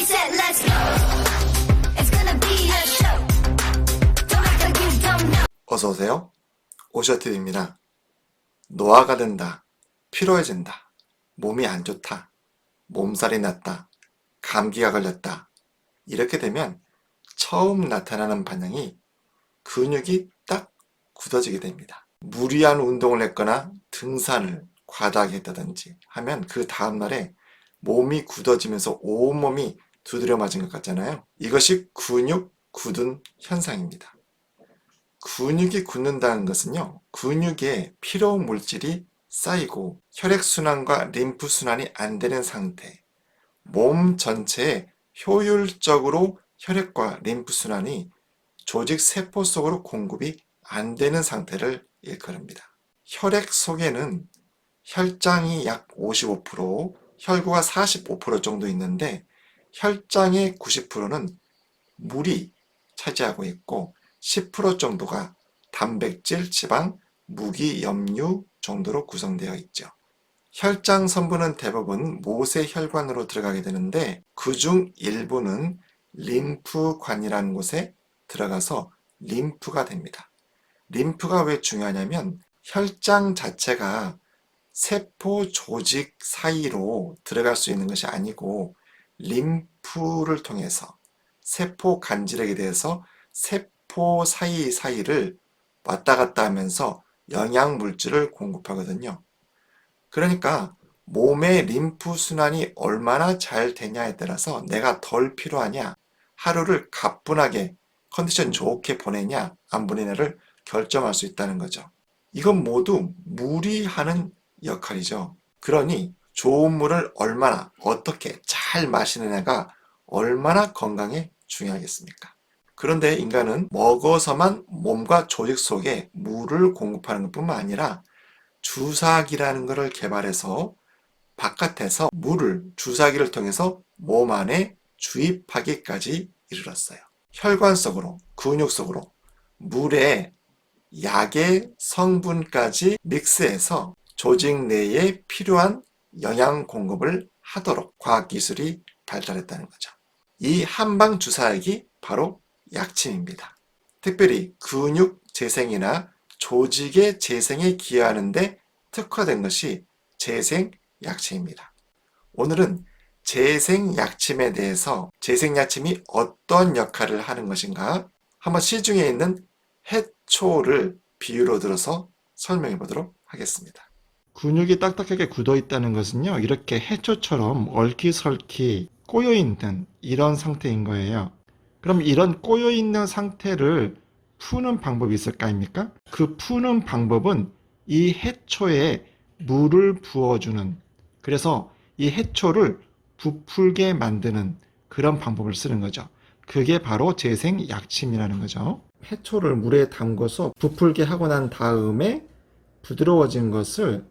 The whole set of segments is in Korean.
set, let's go. It's gonna be a show. Don't act like you don't know. 어서오세요. 오셔TV입니다. 노화가 된다, 피로해진다, 몸이 안 좋다, 몸살이 났다, 감기가 걸렸다. 이렇게 되면 처음 나타나는 반응이 근육이 딱 굳어지게 됩니다. 무리한 운동을 했거나 등산을 과다하게 했다든지 하면 그 다음날에 몸이 굳어지면서 온몸이 두드려 맞은 것 같잖아요. 이것이 근육 굳은 현상입니다. 근육이 굳는다는 것은요, 근육에 피로 물질이 쌓이고 혈액순환과 림프순환이 안 되는 상태, 몸 전체에 효율적으로 혈액과 림프순환이 조직 세포 속으로 공급이 안 되는 상태를 일컬습니다. 혈액 속에는 혈장이 약 55%, 혈구가 45% 정도 있는데 혈장의 90%는 물이 차지하고 있고 10% 정도가 단백질, 지방, 무기, 염류 정도로 구성되어 있죠. 혈장 성분은 대부분 모세혈관으로 들어가게 되는데 그중 일부는 림프관이라는 곳에 들어가서 림프가 됩니다. 림프가 왜 중요하냐면 혈장 자체가 세포 조직 사이로 들어갈 수 있는 것이 아니고 림프를 통해서 세포 간질에 대해서 세포 사이를 왔다 갔다 하면서 영양 물질을 공급하거든요. 그러니까 몸의 림프 순환이 얼마나 잘 되냐에 따라서 내가 덜 필요하냐, 하루를 가뿐하게 컨디션 좋게 보내냐 안 보내냐를 결정할 수 있다는 거죠. 이건 모두 물이 하는 역할이죠. 그러니 좋은 물을 얼마나 어떻게 잘 마시느냐가 얼마나 건강에 중요하겠습니까? 그런데 인간은 먹어서만 몸과 조직 속에 물을 공급하는 것뿐만 아니라 주사기라는 것을 개발해서 바깥에서 물을 주사기를 통해서 몸 안에 주입하기까지 이르렀어요. 혈관 속으로, 근육 속으로 물에 약의 성분까지 믹스해서 조직 내에 필요한 영양 공급을 하도록 과학기술이 발달했다는 거죠. 이 한방 주사약이 바로 약침입니다. 특별히 근육 재생이나 조직의 재생에 기여하는 데 특화된 것이 재생약침입니다. 오늘은 재생약침에 대해서 재생약침이 어떤 역할을 하는 것인가 한번 시중에 있는 해초를 비유로 들어서 설명해 보도록 하겠습니다. 근육이 딱딱하게 굳어 있다는 것은요, 이렇게 해초처럼 얼기설기 꼬여 있는 이런 상태인 거예요. 그럼 이런 꼬여 있는 상태를 푸는 방법이 있을 거 아닙니까? 그 푸는 방법은 이 해초에 물을 부어주는, 그래서 이 해초를 부풀게 만드는 그런 방법을 쓰는 거죠. 그게 바로 재생약침이라는 거죠. 해초를 물에 담궈서 부풀게 하고 난 다음에 부드러워진 것을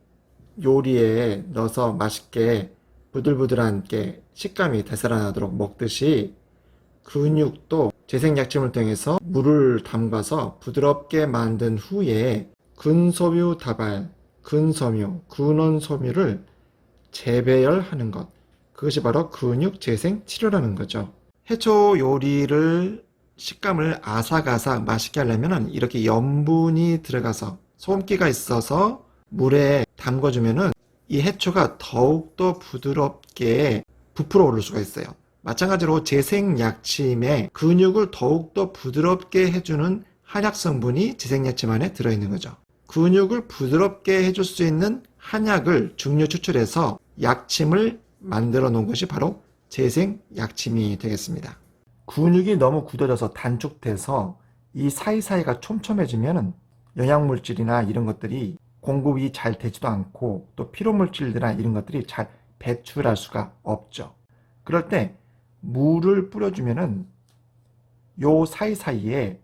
요리에 넣어서 맛있게 부들부들하게 식감이 되살아나도록 먹듯이 근육도 재생약침을 통해서 물을 담가서 부드럽게 만든 후에 근섬유 다발, 근섬유, 근원섬유를 재배열하는 것, 그것이 바로 근육 재생 치료라는 거죠. 해초 요리를 식감을 아삭아삭 맛있게 하려면 이렇게 염분이 들어가서 소금기가 있어서 물에 담궈주면 이 해초가 더욱더 부드럽게 부풀어 오를 수가 있어요. 마찬가지로 재생약침에 근육을 더욱더 부드럽게 해주는 한약 성분이 재생약침 안에 들어있는 거죠. 근육을 부드럽게 해줄 수 있는 한약을 중류 추출해서 약침을 만들어 놓은 것이 바로 재생약침이 되겠습니다. 근육이 너무 굳어져서 단축돼서 이 사이사이가 촘촘해지면 영양물질이나 이런 것들이 공급이 잘 되지도 않고 또 피로물질이나 이런 것들이 잘 배출할 수가 없죠. 그럴 때 물을 뿌려주면은 요 사이사이에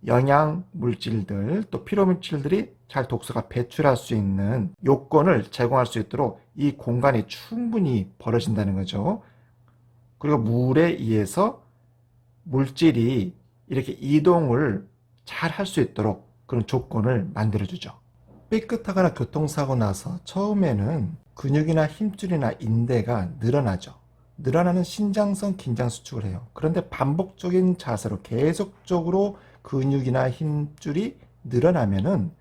영양물질들 또 피로물질들이 잘 독소가 배출할 수 있는 요건을 제공할 수 있도록 이 공간이 충분히 벌어진다는 거죠. 그리고 물에 의해서 물질이 이렇게 이동을 잘 할 수 있도록 그런 조건을 만들어주죠. 삐끗하거나 교통사고 나서 처음에는 근육이나 힘줄이나 인대가 늘어나죠. 늘어나는 신장성 긴장 수축을 해요. 그런데 반복적인 자세로 계속적으로 근육이나 힘줄이 늘어나면은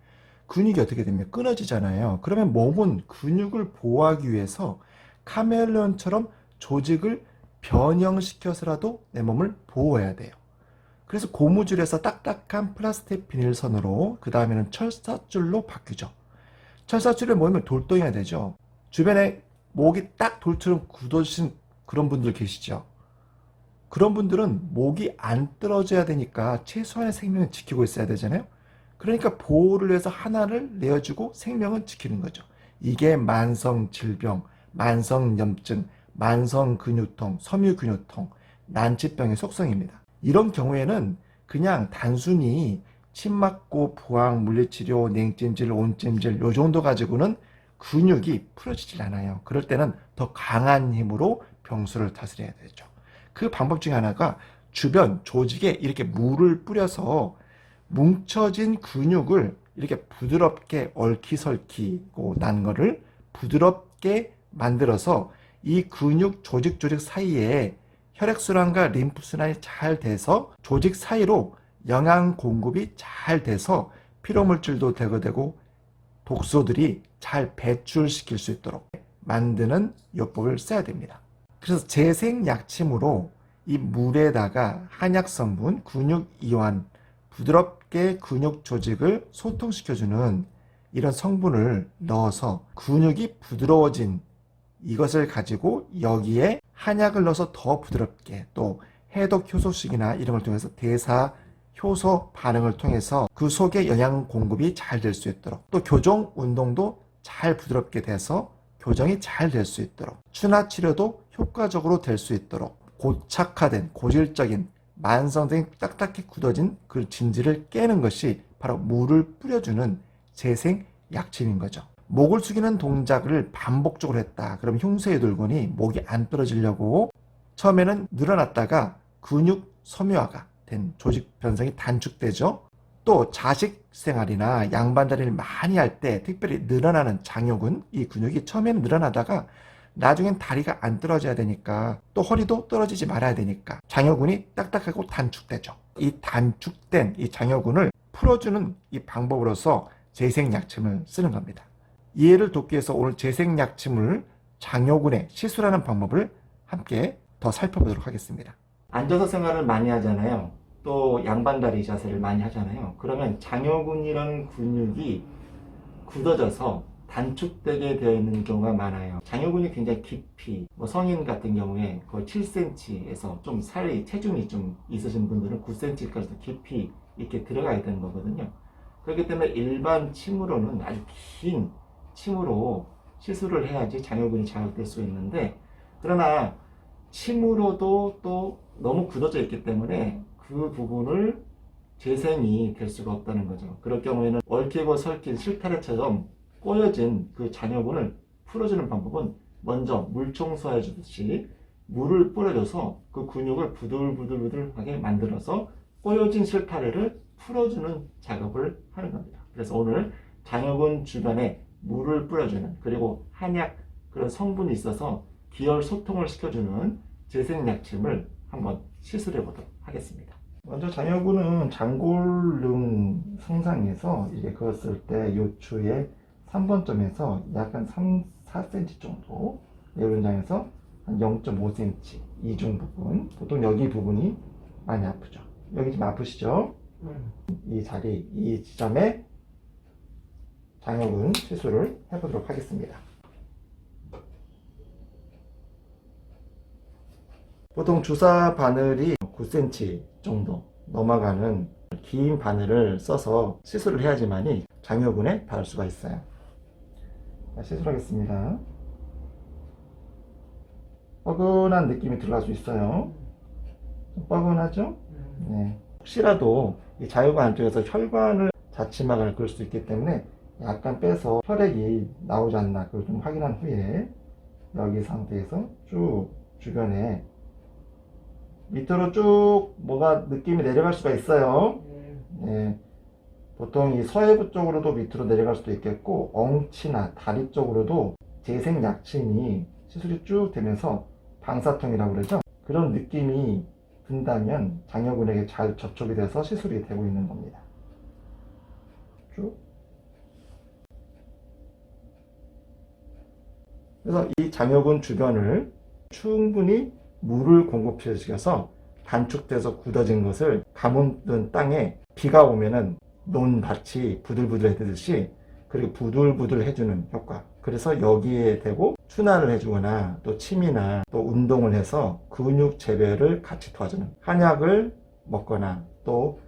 근육이 어떻게 되면 끊어지잖아요. 그러면 몸은 근육을 보호하기 위해서 카멜레온처럼 조직을 변형시켜서라도 내 몸을 보호해야 돼요. 그래서 고무줄에서 딱딱한 플라스틱 비닐선으로 그 다음에는 철사줄로 바뀌죠. 철사줄에 모이면 돌덩이가 되죠. 주변에 목이 딱 돌처럼 굳어진 그런 분들 계시죠. 그런 분들은 목이 안 떨어져야 되니까 최소한의 생명을 지키고 있어야 되잖아요. 그러니까 보호를 위해서 하나를 내어주고 생명을 지키는 거죠. 이게 만성 질병, 만성 염증, 만성 근육통, 섬유 근육통, 난치병의 속성입니다. 이런 경우에는 그냥 단순히 침 맞고 부항, 물리치료, 냉찜질, 온찜질 요 정도 가지고는 근육이 풀어지질 않아요. 그럴 때는 더 강한 힘으로 병수를 다스려야 되죠. 그 방법 중에 하나가 주변 조직에 이렇게 물을 뿌려서 뭉쳐진 근육을 이렇게 부드럽게 얽히설키고 난 거를 부드럽게 만들어서 이 근육 조직 사이에 혈액순환과 림프순환이 잘 돼서 조직 사이로 영양 공급이 잘 돼서 피로물질도 제거되고 독소들이 잘 배출시킬 수 있도록 만드는 요법을 써야 됩니다. 그래서 재생약침으로 이 물에다가 한약 성분, 근육 이완, 부드럽게 근육 조직을 소통시켜주는 이런 성분을 넣어서 근육이 부드러워진 이것을 가지고 여기에 한약을 넣어서 더 부드럽게 또 해독 효소식이나 이런 걸 통해서 대사 효소 반응을 통해서 그 속에 영양 공급이 잘 될 수 있도록 또 교정 운동도 잘 부드럽게 돼서 교정이 잘 될 수 있도록 추나 치료도 효과적으로 될 수 있도록 고착화된 고질적인 만성적인 딱딱히 굳어진 그 진지를 깨는 것이 바로 물을 뿌려주는 재생 약침인 거죠. 목을 숙이는 동작을 반복적으로 했다. 그럼 흉쇄유돌근이 목이 안 떨어지려고 처음에는 늘어났다가 근육 섬유화가 된 조직 변성이 단축되죠. 또 자식 생활이나 양반다리를 많이 할 때 특별히 늘어나는 장요근, 이 근육이 처음에는 늘어나다가 나중엔 다리가 안 떨어져야 되니까 또 허리도 떨어지지 말아야 되니까 장요근이 딱딱하고 단축되죠. 이 단축된 이 장요근을 풀어주는 이 방법으로서 재생약침을 쓰는 겁니다. 이해를 돕기 위해서 오늘 재생약침을 장요근에 시술하는 방법을 함께 더 살펴보도록 하겠습니다. 앉아서 생활을 많이 하잖아요. 또 양반다리 자세를 많이 하잖아요. 그러면 장요근이라는 근육이 굳어져서 단축되게 되어 있는 경우가 많아요. 장요근이 굉장히 깊이, 성인 같은 경우에 거의 7cm에서 좀 살이, 체중이 좀 있으신 분들은 9cm까지도 깊이 이렇게 들어가야 되는 거거든요. 그렇기 때문에 일반 침으로는 아주 긴 침으로 시술을 해야지 장요근이 자극될 수 있는데, 그러나 침으로도 또 너무 굳어져 있기 때문에 그 부분을 재생이 될 수가 없다는 거죠. 그럴 경우에는 얽히고 설킨 실타래처럼 꼬여진 그 장요근을 풀어주는 방법은 먼저 물 청소해 주듯이 물을 뿌려줘서 그 근육을 부들부들하게 만들어서 꼬여진 실타래를 풀어주는 작업을 하는 겁니다. 그래서 오늘 장요근 주변에 물을 뿌려주는, 그리고 한약 그런 성분이 있어서 기혈 소통을 시켜주는 재생약침을 한번 시술해 보도록 하겠습니다. 먼저 장요근은 장골릉 성상에서 이제 그었을 때 요추의 3번점에서 약간 4cm 정도, 내분장에서 한 0.5cm 이중 부분, 보통 여기 부분이 많이 아프죠. 여기 좀 아프시죠? 이 자리, 이 지점에 장요근 시술을 해보도록 하겠습니다. 보통 주사 바늘이 9cm 정도 넘어가는 긴 바늘을 써서 시술을 해야지만이 장요근에 닿을 수가 있어요. 시술하겠습니다. 뻐근한 느낌이 들어갈 수 있어요. 좀 뻐근하죠? 네. 혹시라도 이 장요근 안쪽에서 혈관을 자칫막을 그을 수 있기 때문에 약간 빼서 혈액이 나오지 않나 그걸 좀 확인한 후에 여기 상태에서 쭉 주변에 밑으로 쭉 뭐가 느낌이 내려갈 수가 있어요. 네. 보통 이 서해부 쪽으로도 밑으로 내려갈 수도 있겠고 엉치나 다리 쪽으로도 재생약침이 시술이 쭉 되면서 방사통이라고 그러죠. 그런 느낌이 든다면 장여근에게 잘 접촉이 돼서 시술이 되고 있는 겁니다. 쭉. 그래서 이 장여근 주변을 충분히 물을 공급해 주셔서 단축돼서 굳어진 것을 가뭄든 땅에 비가 오면은 논밭이 부들부들해지듯이 그리고 부들부들해주는 효과. 그래서 여기에 대고 순환을 해주거나 또 침이나 또 운동을 해서 근육 재배를 같이 도와주는 한약을 먹거나 또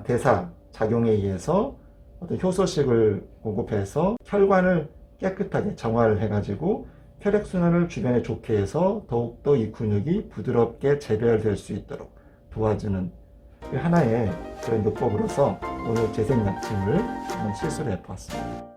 대사 작용에 의해서 어떤 효소식을 공급해서 혈관을 깨끗하게 정화를 해가지고 혈액순환을 주변에 좋게 해서 더욱더 이 근육이 부드럽게 재배될 수 있도록 도와주는 하나의 그런 요법으로서 오늘 재생약침을 한번 실수를 해보았습니다.